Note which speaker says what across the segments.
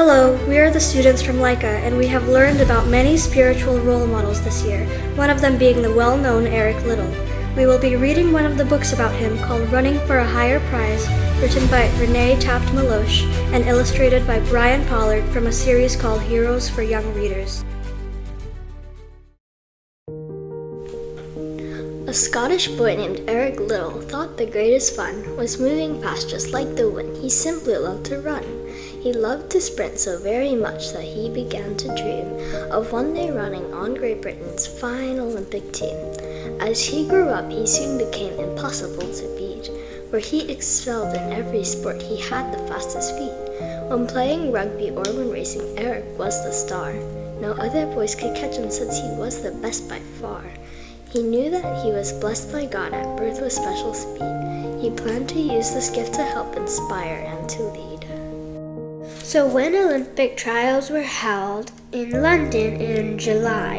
Speaker 1: Hello, we are the students from LICA, and we have learned about many spiritual role models this year, one of them being the well-known Eric Liddell. We will be reading one of the books about him called Running for a Higher Prize, written by Renee Taft-Maloche and illustrated by Brian Pollard from a series called Heroes for Young Readers.
Speaker 2: A Scottish boy named Eric Liddell thought the greatest fun was moving fast just like the wind. He simply loved to run. He loved to sprint so very much that he began to dream of one day running on Great Britain's fine Olympic team. As he grew up, he soon became impossible to beat. Where he excelled in every sport, he had the fastest feet. When playing rugby or when racing, Eric was the star. No other boys could catch him since he was the best by far. He knew that he was blessed by God at birth with special speed. He planned to use this gift to help inspire and to lead. So when Olympic trials were held in London in July,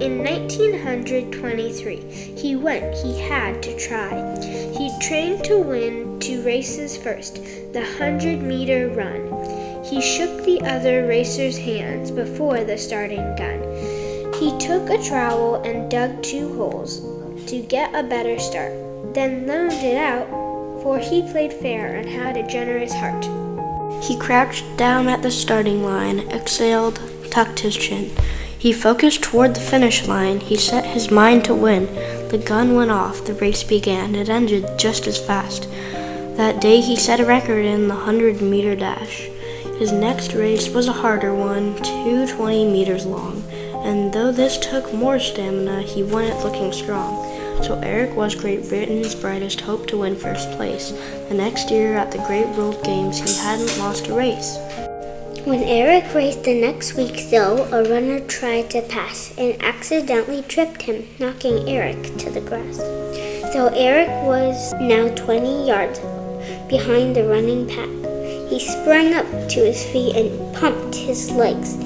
Speaker 2: in 1923, he went. He had to try. He trained to win 2 races first, the 100-meter run. He shook the other racers' hands before the starting gun. He took a trowel and dug 2 holes to get a better start, then loaned it out, for he played fair and had a generous heart.
Speaker 3: He crouched down at the starting line, exhaled, tucked his chin. He focused toward the finish line. He set his mind to win. The gun went off. The race began. It ended just as fast. That day he set a record in the 100-meter dash. His next race was a harder one, 220 meters long. And though this took more stamina, he won it looking strong. So Eric was Great Britain's brightest hope to win first place. The next year at the Great World Games, he hadn't lost a race.
Speaker 4: When Eric raced the next week, though, a runner tried to pass and accidentally tripped him, knocking Eric to the grass. Though Eric was now 20 yards behind the running pack, he sprang up to his feet and pumped his legs,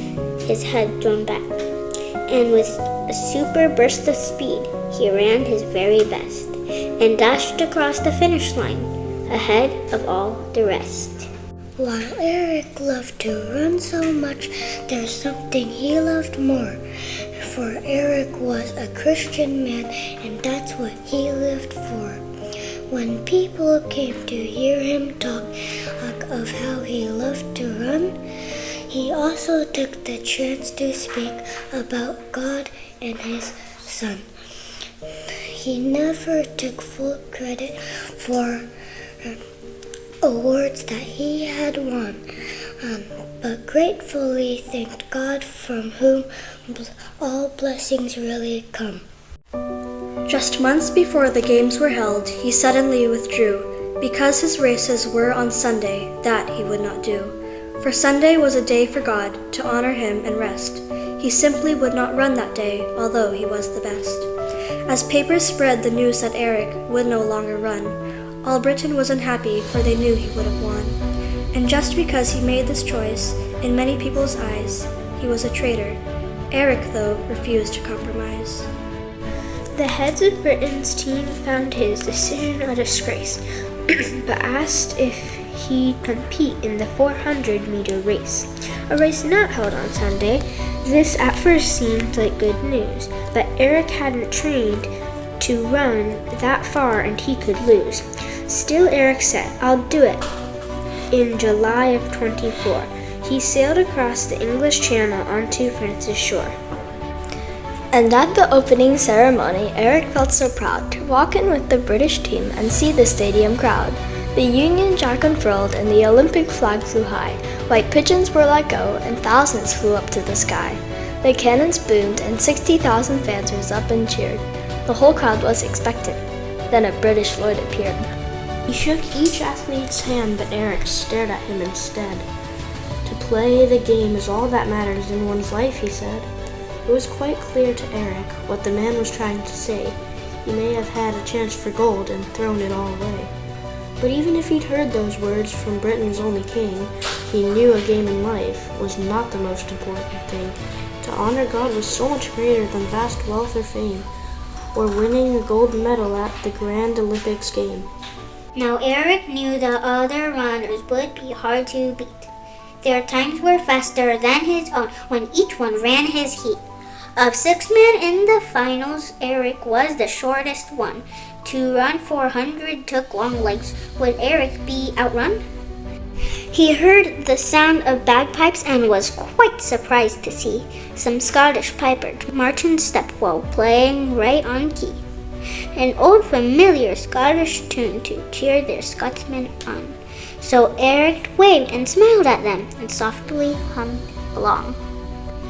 Speaker 4: his head thrown back. And with a super burst of speed, he ran his very best and dashed across the finish line, ahead of all the rest.
Speaker 5: While Eric loved to run so much, there's something he loved more. For Eric was a Christian man, and that's what he lived for. When people came to hear him talk of how he loved to run, he also took the chance to speak about God and his Son. He never took full credit for awards that he had won, but gratefully thanked God from whom all blessings really come.
Speaker 1: Just months before the games were held, he suddenly withdrew. Because his races were on Sunday, that he would not do. For Sunday was a day for God, to honor him and rest. He simply would not run that day, although he was the best. As papers spread the news that Eric would no longer run, all Britain was unhappy, for they knew he would have won. And just because he made this choice, in many people's eyes, he was a traitor. Eric, though, refused to compromise.
Speaker 2: The heads of Britain's team found his decision a disgrace, but asked if he'd compete in the 400-meter race, a race not held on Sunday. This at first seemed like good news, but Eric hadn't trained to run that far and he could lose. Still, Eric said, "I'll do it." In July of 24, he sailed across the English Channel onto France's shore. And at the opening ceremony, Eric felt so proud to walk in with the British team and see the stadium crowd. The Union Jack unfurled and the Olympic flag flew high. White pigeons were let go and thousands flew up to the sky. The cannons boomed and 60,000 fans rose up and cheered. The whole crowd was expectant. Then a British Lloyd appeared.
Speaker 3: He shook each athlete's hand, but Eric stared at him instead. To play the game is all that matters in one's life, he said. It was quite clear to Eric what the man was trying to say. He may have had a chance for gold and thrown it all away. But even if he'd heard those words from Britain's only king, he knew a game in life was not the most important thing. To honor God was so much greater than vast wealth or fame, or winning a gold medal at the Grand Olympics game.
Speaker 4: Now Eric knew the other runners would be hard to beat. Their times were faster than his own when each one ran his heat. Of 6 men in the finals, Eric was the shortest one. To run 400 took long legs. Would Eric be outrun? He heard the sound of bagpipes and was quite surprised to see some Scottish pipers march in step while playing right on key. An old familiar Scottish tune to cheer their Scotsmen on. So Eric waved and smiled at them and softly hummed along.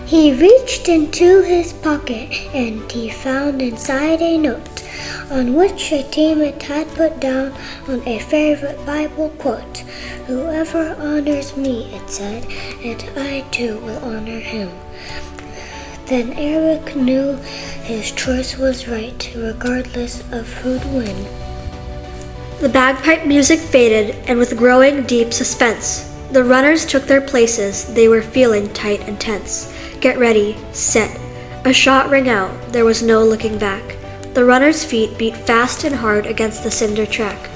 Speaker 5: He reached into his pocket and he found inside a note on which a teammate had put down on a favorite Bible quote. "Whoever honors me," it said, "and I too will honor him." Then Eric knew his choice was right, regardless of who'd win.
Speaker 1: The bagpipe music faded, and with growing deep suspense, the runners took their places. They were feeling tight and tense. Get ready, set. A shot rang out. There was no looking back. The runner's feet beat fast and hard against the cinder track.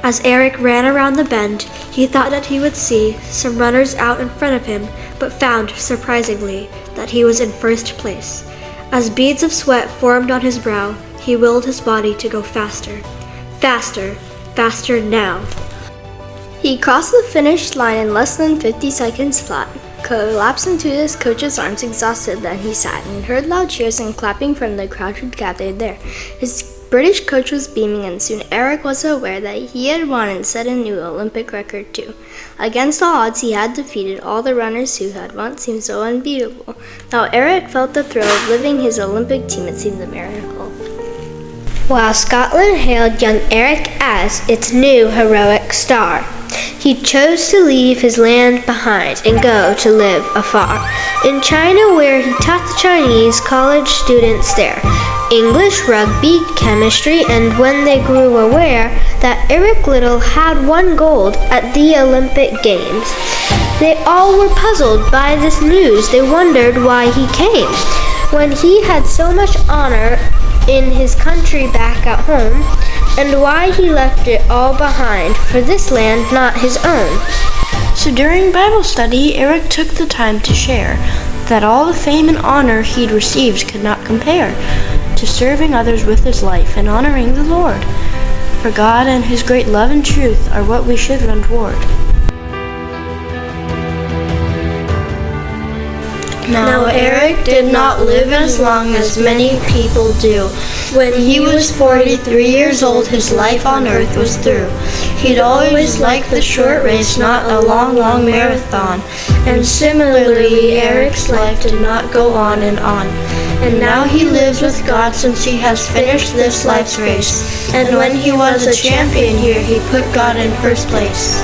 Speaker 1: As Eric ran around the bend, he thought that he would see some runners out in front of him, but found, surprisingly, that he was in first place. As beads of sweat formed on his brow, he willed his body to go faster. Faster, faster now.
Speaker 2: He crossed the finish line in less than 50 seconds flat, collapsed into his coach's arms exhausted. Then he sat and heard loud cheers and clapping from the crowd who'd gathered there. His British coach was beaming, and soon Eric was aware that he had won and set a new Olympic record too. Against all odds, he had defeated all the runners who had once seemed so unbeatable. Now Eric felt the thrill of living his Olympic team. It seemed a miracle.
Speaker 6: While Scotland hailed young Eric as its new heroic star, he chose to leave his land behind and go to live afar. In China, where he taught the Chinese college students there English, rugby, chemistry, and when they grew aware that Eric Liddell had won gold at the Olympic Games, they all were puzzled by this news. They wondered why he came, when he had so much honor in his country back at home, and why he left it all behind for this land not his own.
Speaker 3: So during Bible study, Eric took the time to share that all the fame and honor he'd received could not compare to serving others with his life and honoring the Lord. For God and His great love and truth are what we should run toward. Now Eric did not live as long as many people do. When he was 43 years old, his life on earth was through. He'd always liked the short race, not a long, long marathon. And similarly, Eric's life did not go on and on. And now he lives with God since he has finished this life's race. And when he was a champion here, he put God in first place.